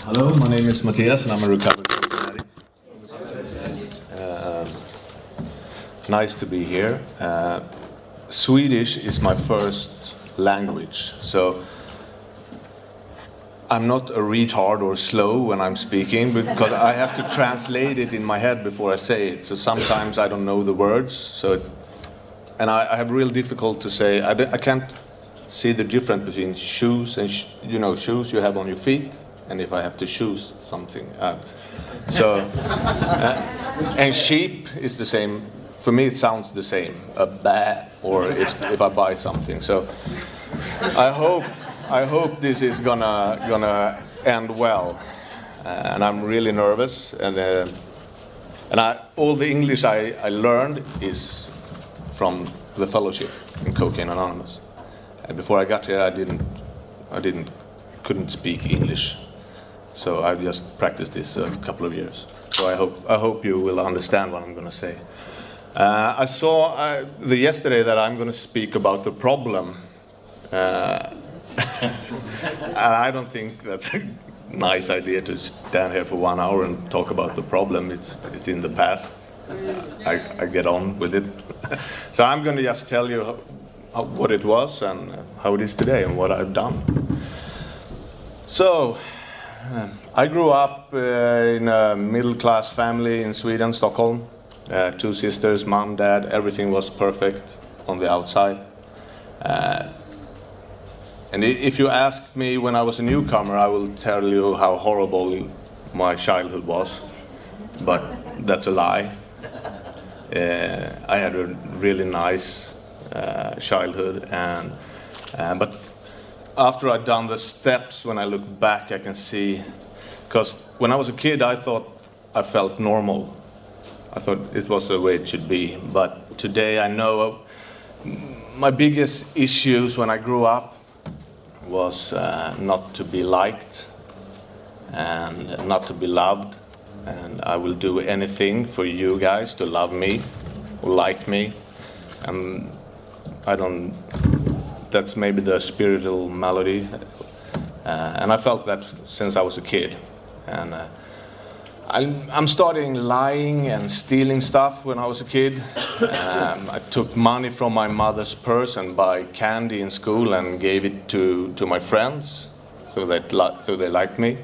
Hello, my name is Mattias and I'm a recovered coach. Nice to be here. Swedish is my first language, so I'm not a retard or slow when I'm speaking because I have to translate it in my head before I say it. So sometimes I don't know the words, and I have real difficult to say. I can't see the difference between shoes and shoes you have on your feet, and if I have to choose something. And sheep is the same. For me, it sounds the same. A ba, or if I buy something. So I hope this is gonna end well, and I'm really nervous. And all the English I learned is from the fellowship in Cocaine Anonymous. And before I got here, I couldn't speak English, so I just practiced this a couple of years. So I hope you will understand what I'm going to say. I saw yesterday that I'm going to speak about the problem. I don't think that's a nice idea to stand here for 1 hour and talk about the problem. It's in the past. I get on with it. So I'm going to just tell you what it was and how it is today and what I've done. So I grew up in a middle-class family in Sweden, Stockholm. 2 sisters, mom, dad, everything was perfect on the outside. And if you asked me when I was a newcomer, I will tell you how horrible my childhood was. But that's a lie. I had a really nice childhood, but after I'd done the steps, when I look back, I can see, because when I was a kid, I thought I felt normal. I thought it was the way it should be. But today I know my biggest issues when I grew up was not to be liked and not to be loved. And I will do anything for you guys to love me, or like me. That's maybe the spiritual malady. And I felt that since I was a kid. And I'm starting lying and stealing stuff when I was a kid. I took money from my mother's purse and buy candy in school and gave it to my friends so they liked me.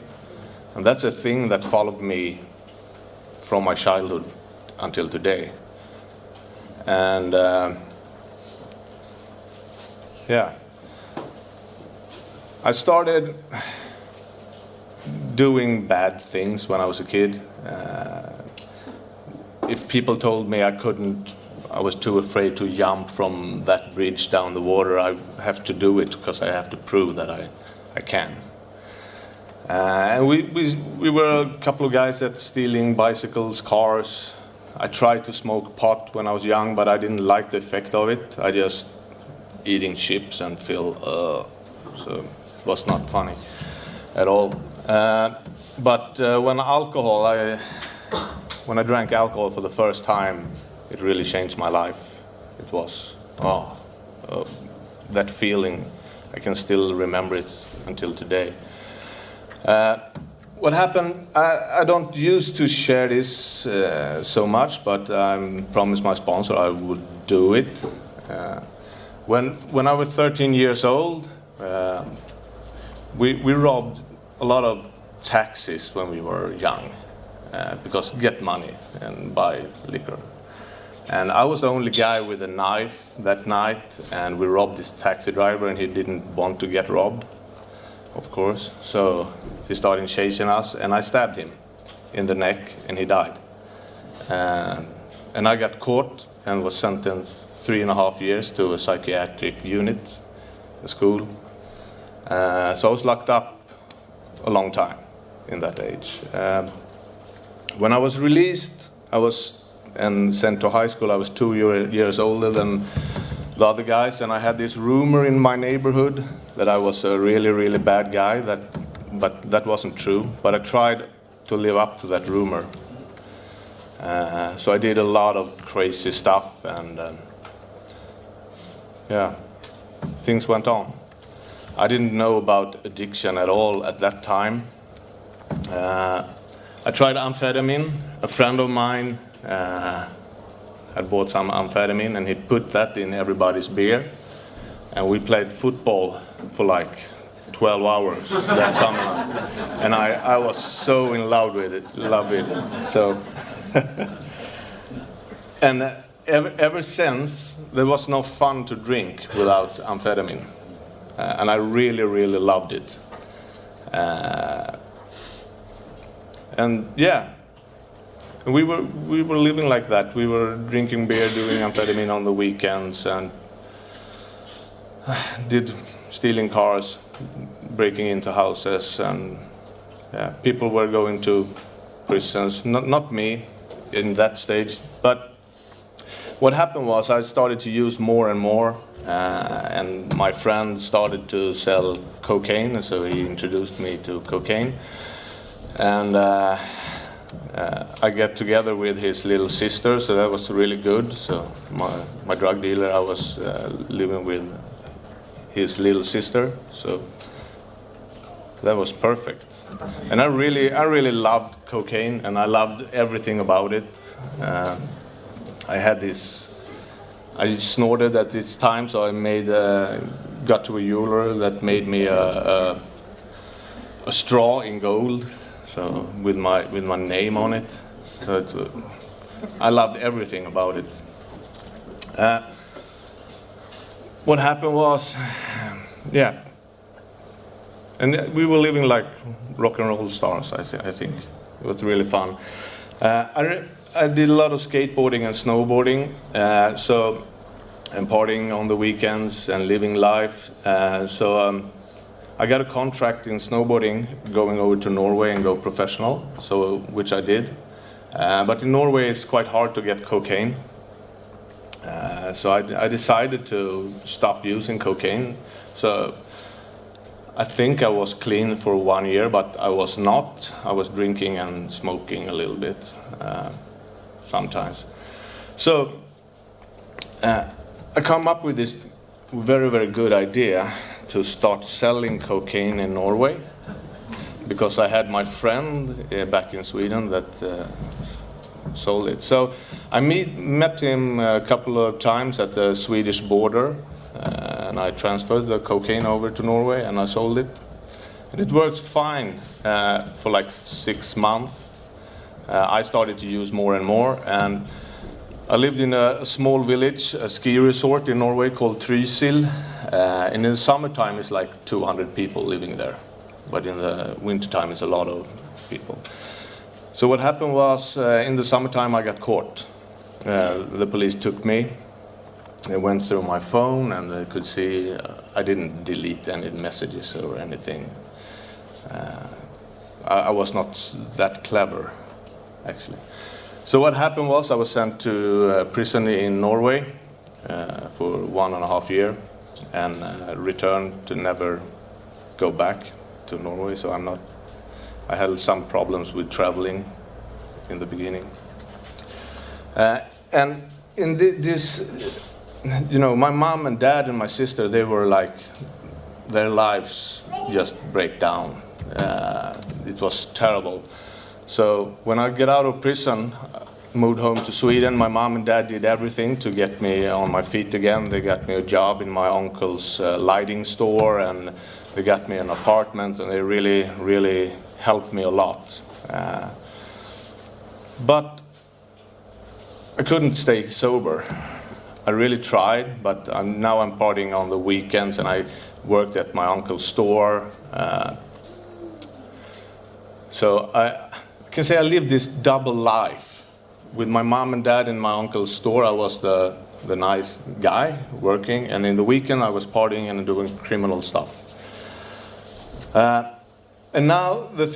And that's a thing that followed me from my childhood until today. And I started doing bad things when I was a kid. If people told me I was too afraid to jump from that bridge down the water, I have to do it because I have to prove that I can. And we were a couple of guys that stealing bicycles, cars. I tried to smoke pot when I was young, but I didn't like the effect of it. I just eating chips and feel so it was not funny at all. But when I drank alcohol for the first time, it really changed my life. It was that feeling. I can still remember it until today. What happened, I don't used to share this so much, but I promised my sponsor I would do it. When I was 13 years old, we robbed a lot of taxis when we were young, because get money and buy liquor. And I was the only guy with a knife that night, and we robbed this taxi driver, and he didn't want to get robbed, of course. So he started chasing us, and I stabbed him in the neck, and he died. And I got caught and was sentenced 3.5 years to a psychiatric unit, a school. So I was locked up a long time in that age. When I was released, and sent to high school, I was 2 years older than the other guys, and I had this rumor in my neighborhood that I was a really, really bad guy, but that wasn't true. But I tried to live up to that rumor. So I did a lot of crazy stuff, and things went on. I didn't know about addiction at all at that time. I tried amphetamine. A friend of mine had bought some amphetamine, and he put that in everybody's beer. And we played football for like 12 hours that summer. And I was so in love with it. So, and ever since, there was no fun to drink without amphetamine. And I really, really loved it. And yeah, we were living like that. We were drinking beer, doing amphetamine on the weekends, and did stealing cars, breaking into houses, and people were going to prisons. Not me in that stage, but what happened was I started to use more and more, and my friend started to sell cocaine, so he introduced me to cocaine. And I got together with his little sister, so that was really good. So my drug dealer, I was living with his little sister, so that was perfect. And I really loved cocaine, and I loved everything about it. I snorted at this time, so I got to a jeweler that made me a straw in gold, so with my name on it. So I loved everything about it. What happened was, and we were living like rock and roll stars. I think it was really fun. I did a lot of skateboarding and snowboarding, and partying on the weekends and living life. I got a contract in snowboarding, going over to Norway and go professional. Which I did. But in Norway, it's quite hard to get cocaine. So I decided to stop using cocaine. So I think I was clean for 1 year, but I was not. I was drinking and smoking a little bit sometimes. So I come up with this very, very good idea to start selling cocaine in Norway, because I had my friend back in Sweden that sold it. So I met him a couple of times at the Swedish border, and I transferred the cocaine over to Norway and I sold it. And it worked fine for like 6 months. I started to use more and more, and I lived in a small village, a ski resort in Norway called Trysil. And in the summertime it's like 200 people living there, but in the wintertime it's a lot of people. So what happened was, in the summertime I got caught. The police took me. They went through my phone and they could see I didn't delete any messages or anything. I was not that clever, actually. So what happened was I was sent to prison in Norway for 1.5 years, and returned to never go back to Norway. So I had some problems with traveling in the beginning. And in this, my mom and dad and my sister, they were like, their lives just break down. It was terrible. So when I get out of prison, moved home to Sweden, my mom and dad did everything to get me on my feet again. They got me a job in my uncle's lighting store, and they got me an apartment, and they really, really helped me a lot. But I couldn't stay sober. I really tried, but now I'm partying on the weekends, and I worked at my uncle's store. So I can say I lived this double life. With my mom and dad in my uncle's store, I was the nice guy working, and in the weekend I was partying and doing criminal stuff. And now the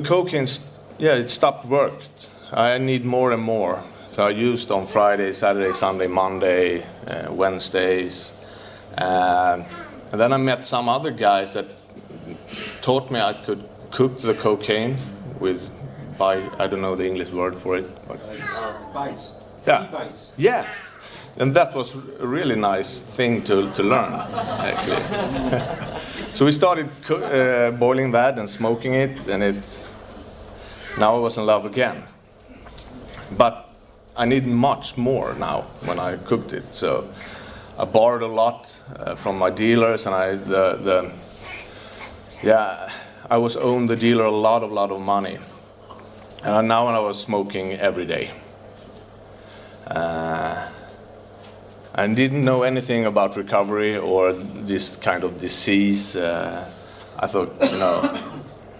cocaine, it stopped work. I need more and more. So I used on Friday, Saturday, Sunday, Monday, Wednesdays. And then I met some other guys that taught me I could cook the cocaine I don't know the English word for it. But Bites. Yeah. Bites. Yeah. And that was a really nice thing to learn, actually. So we started boiling that and smoking it, and now I was in love again. But I need much more now when I cooked it. So I borrowed a lot from my dealers, and I was owed the dealer a lot of money. And now I was smoking every day. I didn't know anything about recovery or this kind of disease. I thought,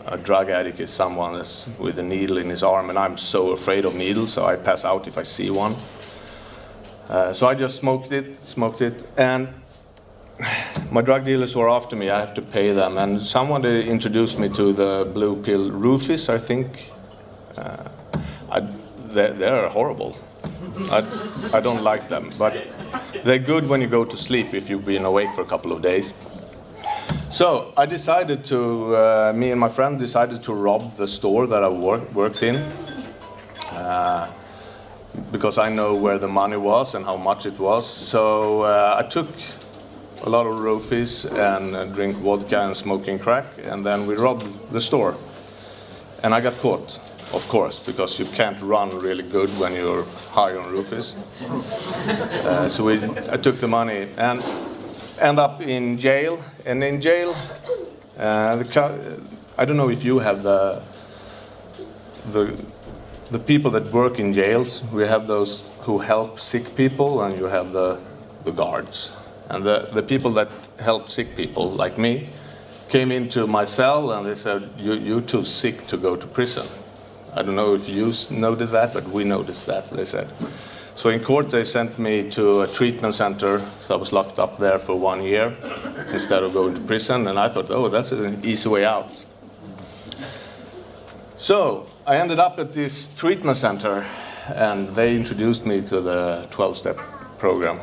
a drug addict is someone that's with a needle in his arm, and I'm so afraid of needles, so I pass out if I see one. So I just smoked it, and my drug dealers were after me. I have to pay them, and someone introduced me to the blue pill Rufus, I think. They're horrible. I don't like them, but they're good when you go to sleep if you've been awake for a couple of days. So I decided to, me and my friend decided to rob the store that I worked in, because I know where the money was and how much it was. So I took a lot of Rufus and drink vodka and smoking crack, and then we robbed the store. And I got caught, of course, because you can't run really good when you're high on Rufus. So I took the money and end up in jail. And in jail, I don't know if you have the people that work in jails. We have those who help sick people, and you have the guards. And the people that help sick people, like me, came into my cell, and they said, you're too sick to go to prison. I don't know if you noticed that, but we noticed that, they said. So in court, they sent me to a treatment center. So I was locked up there for 1 year instead of going to prison. And I thought, that's an easy way out. So I ended up at this treatment center, and they introduced me to the 12-step program.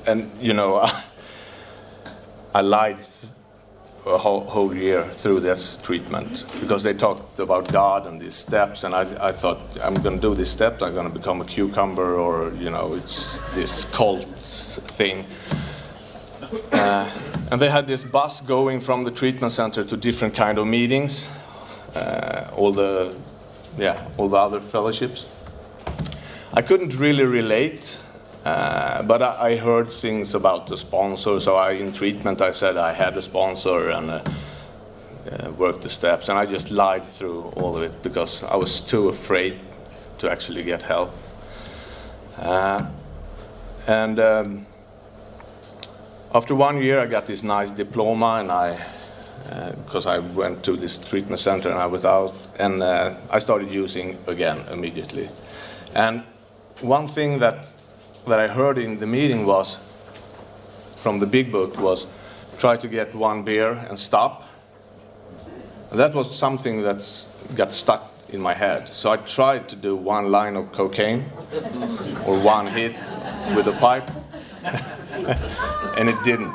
And I lied a whole year through this treatment, because they talked about God and these steps, and I thought, I'm going to do these steps, I'm going to become a cucumber, or it's this cult thing. And they had this bus going from the treatment center to different kind of meetings, all the other fellowships. I couldn't really relate. But I heard things about the sponsor, so in treatment I said I had a sponsor and worked the steps, and I just lied through all of it because I was too afraid to actually get help. After 1 year I got this nice diploma, and because I went to this treatment center and I was out, and I started using again immediately. And one thing that I heard in the meeting was, from the big book, was try to get 1 beer and stop. And that was something that got stuck in my head. So I tried to do 1 line of cocaine or 1 hit with a pipe, and it didn't.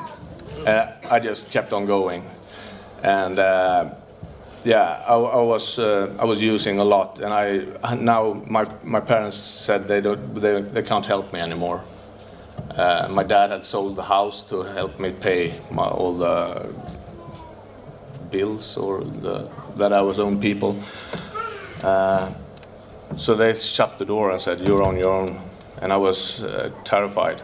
I just kept on going, and I was using a lot, and now my parents said they can't help me anymore. My dad had sold the house to help me pay all the bills that I was owing people. So they shut the door and said, "You're on your own," and I was terrified.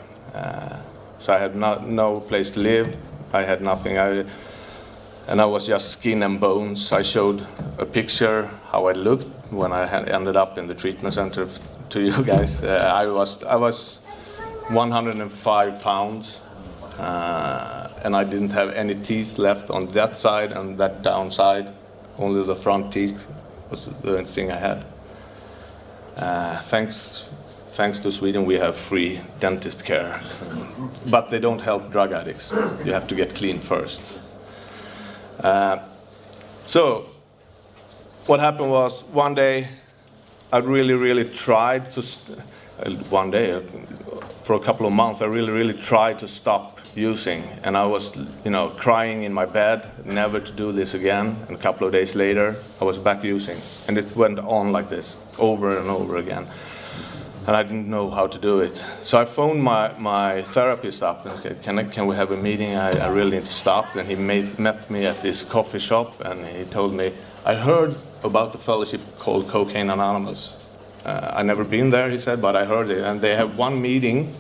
So I had no place to live. I had nothing. And I was just skin and bones. I showed a picture how I looked when I had ended up in the treatment center to you guys. I was 105 pounds, and I didn't have any teeth left on that side and that downside. Only the front teeth was the only thing I had. Thanks to Sweden, we have free dentist care, but they don't help drug addicts. You have to get clean first. So what happened was, one day I really tried to one day for a couple of months I really tried to stop using, and I was crying in my bed, never to do this again. And a couple of days later I was back using, and it went on like this over and over again. and I didn't know how to do it. So I phoned my therapist up and said, can we have a meeting? I really need to stop. And he met me at this coffee shop, and he told me, I heard about the fellowship called Cocaine Anonymous. I never been there, he said, but I heard it. And they have one meeting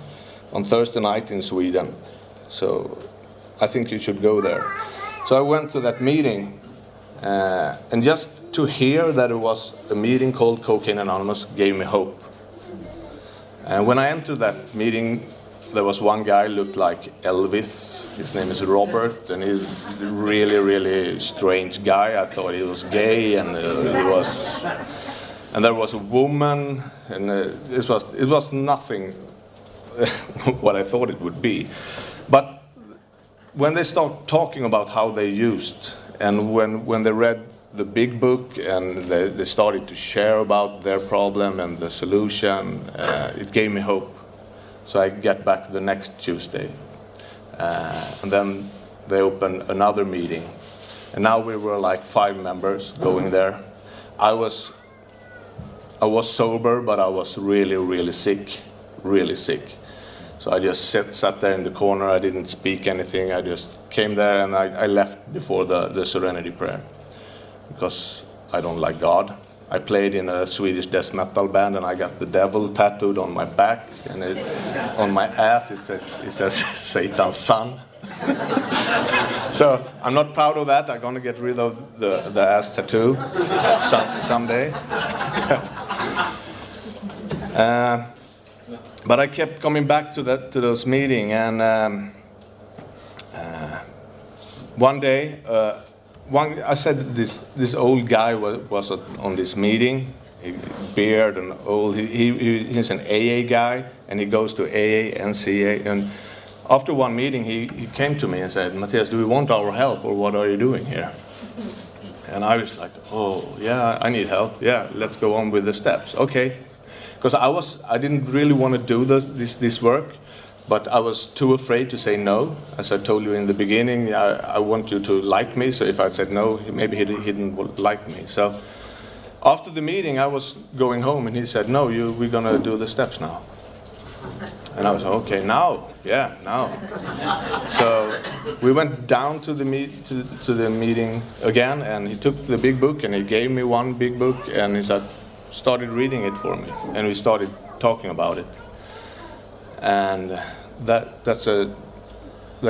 on Thursday night in Sweden. So I think you should go there. So I went to that meeting, and just to hear that it was a meeting called Cocaine Anonymous gave me hope. And when I entered that meeting, there was one guy looked like Elvis. His name is Robert, and he's a really, really strange guy. I thought he was gay, and there was a woman, and it was nothing what I thought it would be. But when they start talking about how they used, and when they read the big book and they started to share about their problem and the solution, it gave me hope. So I get back the next Tuesday, and then they opened another meeting, and now we were like 5 members going there. I was sober, but I was really, really sick. So I just sat there in the corner. I didn't speak anything. I just came there, and I left before the Serenity Prayer, because I don't like God. I played in a Swedish death metal band, and I got the devil tattooed on my back, and on my ass it says Satan's son. So I'm not proud of that. I'm going to get rid of the ass tattoo someday. But I kept coming back to those meetings, and one day, I said this old guy was on this meeting, beard and old. He's an AA guy, and he goes to AA, NCA, and after one meeting he came to me and said, Mattias, do you want our help, or what are you doing here? And I was like, oh yeah, I need help. Yeah, let's go on with the steps. Okay, because I didn't really want to do this work. But I was too afraid to say no. As I told you in the beginning, I want you to like me. So if I said no, maybe he didn't like me. So after the meeting, I was going home, and he said, no, we're going to do the steps now. And I was okay, now. So we went down to the meeting again, and he took the big book, and he gave me one big book, and he started reading it for me. And we started talking about it. And that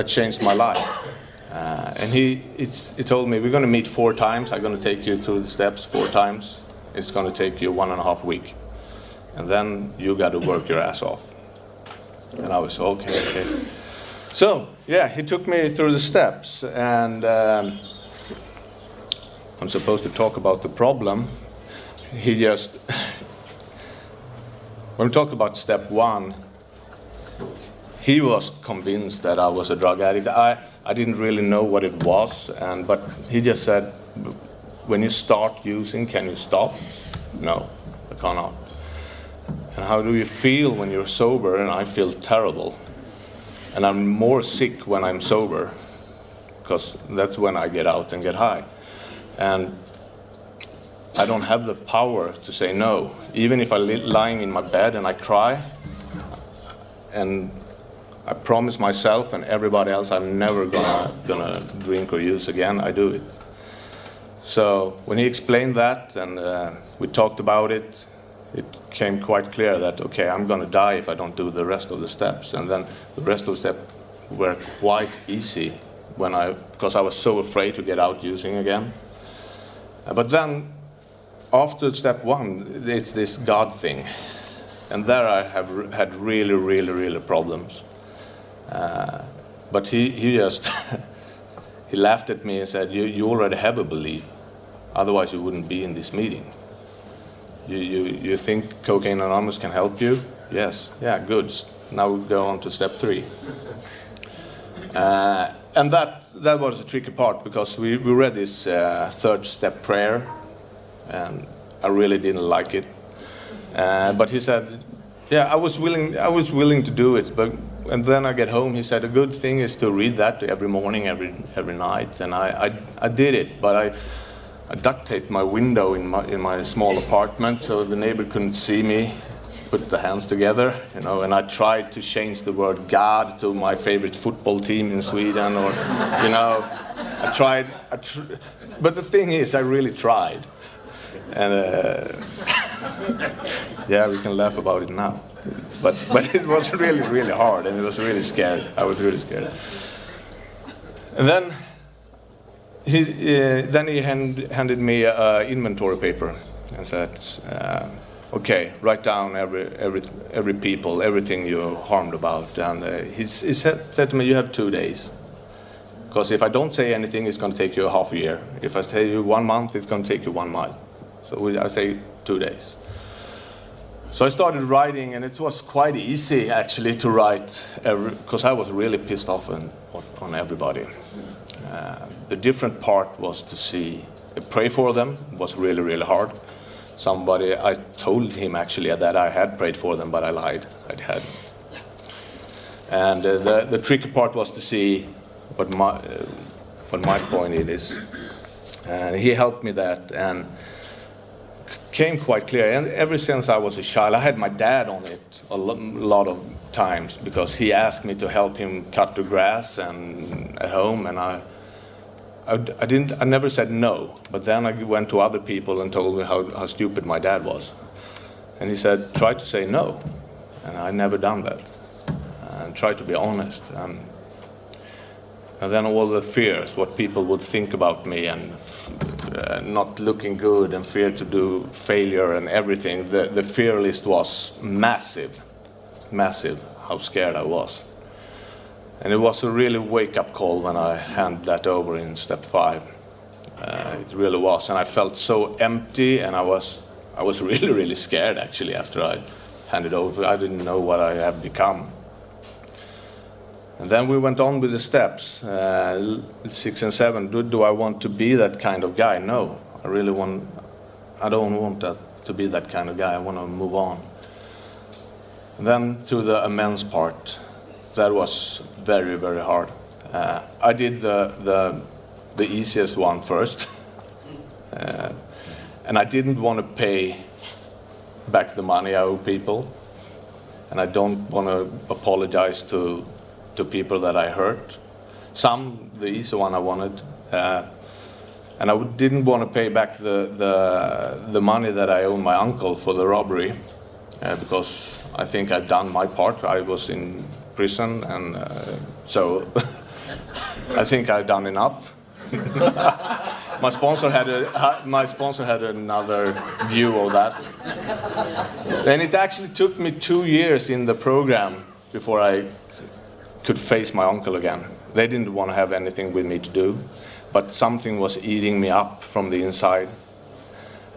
changed my life. And he told me, we're going to meet 4 times. I'm going to take you through the steps 4 times. It's going to take you 1.5 weeks. And then you got to work your ass off. And I was, okay. So, yeah, he took me through the steps. And I'm supposed to talk about the problem. When we talked about step 1, he was convinced that I was a drug addict. I didn't really know what it was, but he just said, when you start using, can you stop? No, I cannot. And how do you feel when you're sober? And I feel terrible. And I'm more sick when I'm sober, because that's when I get out and get high. And I don't have the power to say no. Even if I'm lying in my bed and I cry, and I promise myself and everybody else I'm never gonna drink or use again, I do it. So when he explained that, and we talked about it, it came quite clear that, okay, I'm gonna die if I don't do the rest of the steps. And then the rest of the steps were quite easy because I was so afraid to get out using again. But then after step 1, it's this God thing. And there I have had really, really, really problems. But he just he laughed at me and said, you already have a belief, otherwise you wouldn't be in this meeting. You think Cocaine Anonymous can help you? Yes. Yeah, good. Now we go on to step 3. And that was a tricky part, because we read this 3rd step prayer, and I really didn't like it. But he said, yeah, I was willing to do it, and then I get home. He said, a good thing is to read that every morning, every night, and I did it. But I duct taped my window in my small apartment so the neighbor couldn't see me put the hands together, and I tried to change the word God to my favorite football team in Sweden, or, I tried, but the thing is, I really tried. And, yeah, we can laugh about it now. But it was really, really hard, and it was really scared. I was really scared. And then he handed me an inventory paper and said, okay, write down every people, everything you harmed about. And he said to me, you have 2 days. Because if I don't say anything, it's going to take you a half a year. If I tell you 1 month, it's going to take you 1 month. So I say 2 days. So I started writing, and it was quite easy actually to write, because I was really pissed off on everybody. The different part was to pray for them was really, really hard. I told him actually that I had prayed for them, but I lied. I had. And the tricky part was to see what my point is. And he helped me that, and came quite clear. And ever since I was a child, I had my dad on it a lot of times, because he asked me to help him cut the grass and at home, and I never said no. But then I went to other people and told me how stupid my dad was, and he said, try to say no, and I never done that, and try to be honest. And then all the fears, what people would think about me, and not looking good, and fear to do failure and everything. The fear list was massive, how scared I was. And it was a really wake-up call when I handed that over in step 5. It really was, and I felt so empty, and I was really, really scared actually after I handed over. I didn't know what I had become. And then we went on with the steps, 6 and 7. Do I want to be that kind of guy? No, I don't want that to be that kind of guy. I want to move on. And then to the amends part, that was very, very hard. I did the easiest one first, and I didn't want to pay back the money I owe people, and I don't want to apologize to people that I hurt. The easy one I wanted, and I didn't want to pay back the money that I owe my uncle for the robbery, because I think I've done my part. I was in prison, and so I think I've done enough. My sponsor had another view of that, and it actually took me 2 years in the program before I could face my uncle again. They didn't want to have anything with me to do, but something was eating me up from the inside.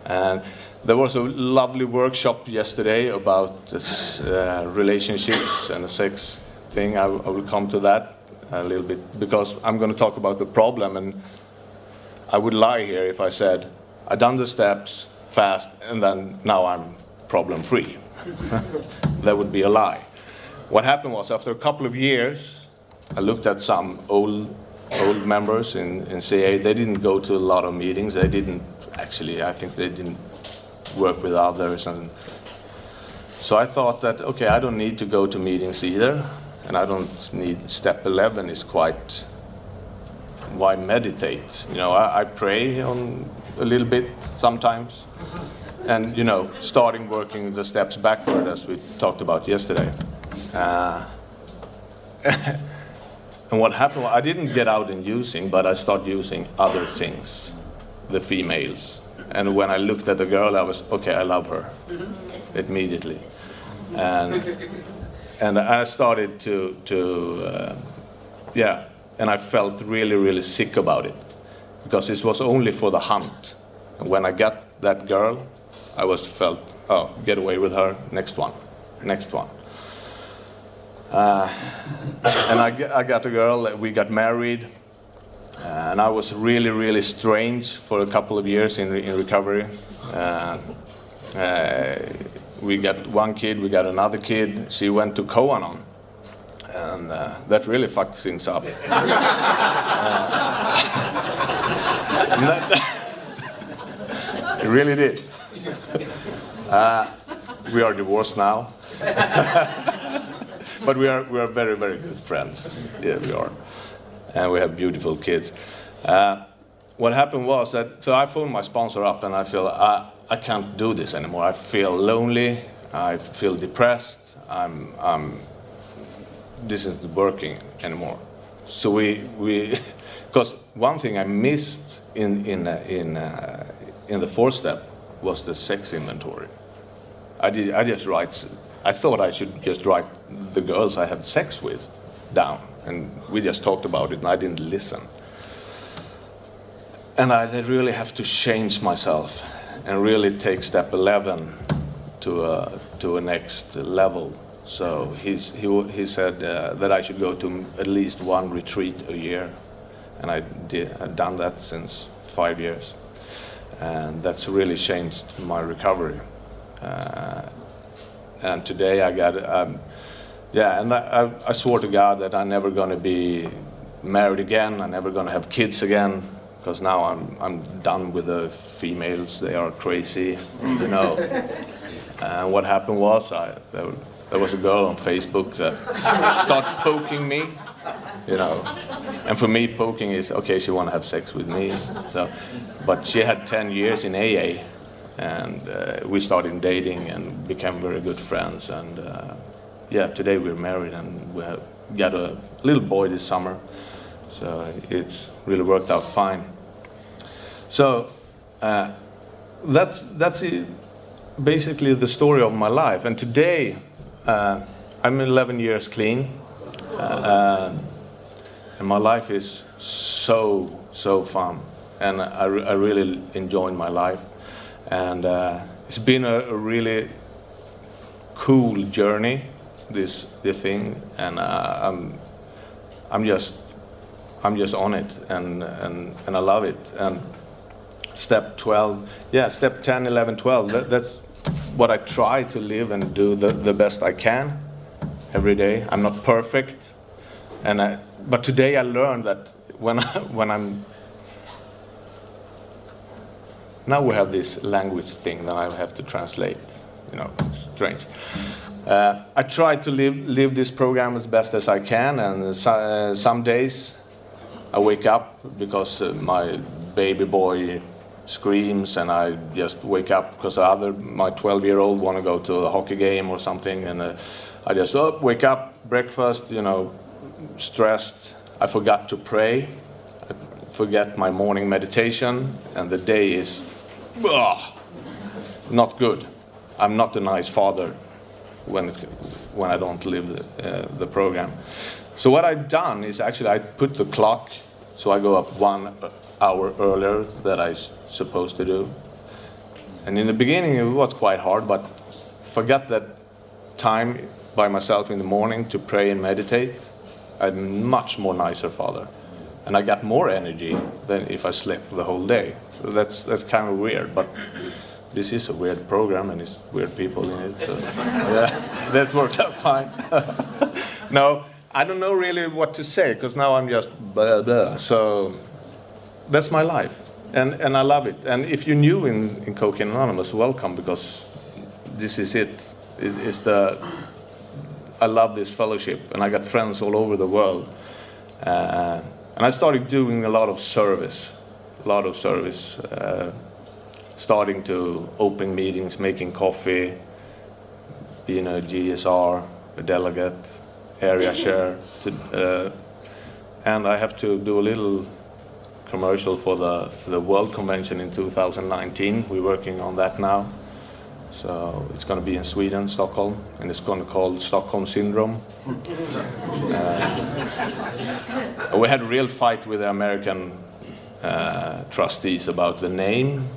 And there was a lovely workshop yesterday about this, relationships and the sex thing. I will come to that a little bit, because I'm going to talk about the problem, and I would lie here if I said I've done the steps fast and then now I'm problem free. That would be a lie. What happened was, after a couple of years, I looked at some old members in CA. They didn't go to a lot of meetings. I think they didn't work with others. And so I thought that, okay, I don't need to go to meetings either. And I don't need, step 11 is quite, why meditate? I pray on a little bit sometimes. And, starting working the steps backward, as we talked about yesterday. And what happened, I didn't get out in using, but I started using other things, the females. And when I looked at the girl, I love her immediately. And I started and I felt really, really sick about it, because this was only for the hunt. And when I got that girl, I felt, get away with her, next one. And I got a girl, we got married, and I was really, really strange for a couple of years in recovery. We got one kid, we got another kid. She went to Koanon, and that really fucked things up. It really did. We are divorced now. But we are very, very good friends. Yeah, we are. And we have beautiful kids. What happened was that, so I phoned my sponsor up and I feel I can't do this anymore. I feel lonely. I feel depressed. This isn't working anymore. So we because one thing I missed in the fourth step was the sex inventory. I thought I should just write the girls I had sex with down, and we just talked about it, and I didn't listen. And I really have to change myself and really take step 11 to a next level. So he said that I should go to at least one retreat a year, and I've done that since 5 years, and that's really changed my recovery. And today I got I swore to God that I'm never going to be married again. I'm never going to have kids again, because now I'm done with the females. They are crazy, you know. And what happened was there was a girl on Facebook that started poking me, you know. And for me, poking is okay. She want to have sex with me. So, but she had 10 years in AA, and we started dating and became very good friends. And today we're married and we have got a little boy this summer. So it's really worked out fine. So that's it. Basically the story of my life. And today I'm 11 years clean, and my life is so fun, and I really enjoy my life. And it's been a really cool journey, this thing, and I'm just on it, and I love it. And step 12, step 10, 11, 12, that's what I try to live and do the best I can every day. I'm not perfect, but today I learned that when I'm now we have this language thing that I have to translate. You know, it's strange. I try to live this program as best as I can, and some days I wake up because my baby boy screams, and I just wake up because my 12-year-old want to go to a hockey game or something, and I just wake up, breakfast, you know, stressed. I forgot to pray. I forget my morning meditation, and the day is not good. I'm not a nice father when I don't live the program. So what I've done is actually I put the clock, so I go up 1 hour earlier than I supposed to do. And in the beginning it was quite hard, but forget that time by myself in the morning to pray and meditate. I'm a much more nicer father, and I got more energy than if I slept the whole day. So that's kind of weird, but this is a weird program and it's weird people in it. So, that worked out fine. No, I don't know really what to say, because now I'm just blah, blah. So that's my life, and I love it. And if you're new in Cocaine Anonymous, welcome, because this is it. I love this fellowship, and I got friends all over the world. And I started doing a lot of service, starting to open meetings, making coffee, being a GSR, a delegate, area chair. And I have to do a little commercial for the World Convention in 2019. We're working on that now. So it's going to be in Sweden, Stockholm, and it's going to be called Stockholm Syndrome. We had a real fight with the American trustees about the name.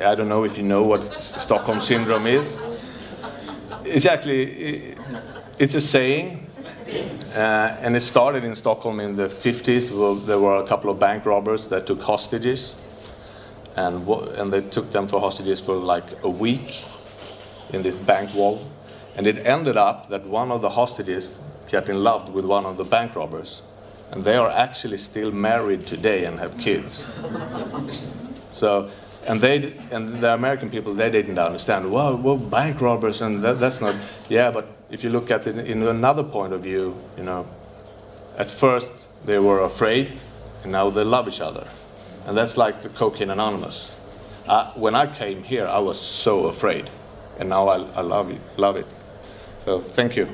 I don't know if you know what Stockholm Syndrome is. It's a saying, and it started in Stockholm in the 50s. There were a couple of bank robbers that took hostages, and they took them for hostages for like a week in this bank wall, and it ended up that one of the hostages got in love with one of the bank robbers, and they are actually still married today and have kids. So And the American people, they didn't understand. Well, bank robbers, and that's not. Yeah, but if you look at it in another point of view, you know, at first they were afraid, and now they love each other, and that's like the Cocaine Anonymous. When I came here, I was so afraid, and now I love it. So thank you.